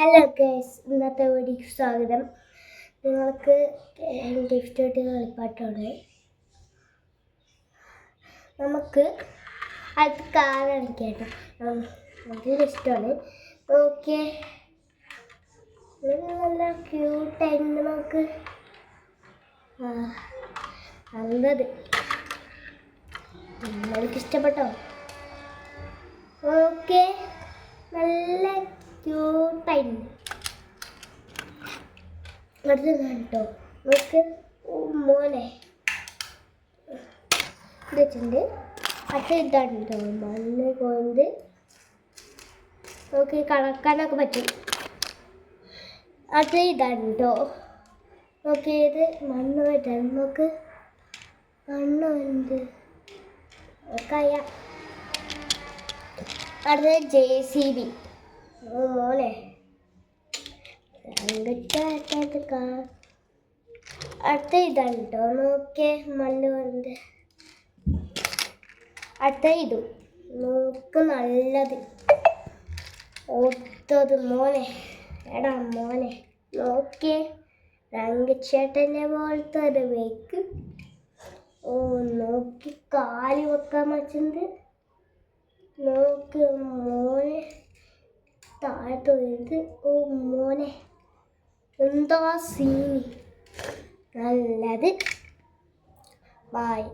Hello guys, ഇന്നത്തെ വീഡിയോക്ക് സ്വാഗതം. നിങ്ങൾക്ക് എൻ്റെ ഇഷ്ടമായിട്ടുള്ള കളിപ്പാട്ടമാണ്. നമുക്ക് അത് കാണാൻ കേട്ടോ, നല്ല ഇഷ്ടമാണ്. ഓക്കെ, നല്ല ക്യൂട്ടായിരുന്നു. നമുക്ക് നല്ലത് നിങ്ങൾക്ക് ഇഷ്ടപ്പെട്ടോ? ഓക്കെ, നല്ല ക്യൂട്ടായിരുന്നു. അടുത്ത് കേട്ടോ, നമുക്ക് മോനെ വെച്ചിട്ടുണ്ട്. അത് ഇതാണ് കേട്ടോ, മണ്ണ് കൊണ്ട് നമുക്ക് കളക്കാനൊക്കെ പറ്റും. അത് ഇതാണ് കേട്ടോ. ഓക്കെ, ഇത് മണ്ണ് പറ്റാൻ നമുക്ക് മണ്ണ് ഉണ്ട് കയ. അടുത്തത് JCB. മോനെ അടുത്ത ഇതാണ് കേട്ടോ. നോക്കേ, മണ്ണ് കൊണ്ട് അടുത്ത ഇതും നോക്ക് നല്ലത് ഒത്തത്. മോനെ എടാ മോനെ നോക്കേ, രംഗച്ചേട്ടനെ പോലത്തെ ഒരു വെക്ക്. നോക്കി കാല് വെക്കാൻ പറ്റുന്നത്. നോക്ക് മോനെ താഴത്ത് വീഴുന്നത്. മോനെ എന്താ സീനി, നല്ലത്. ബായ്.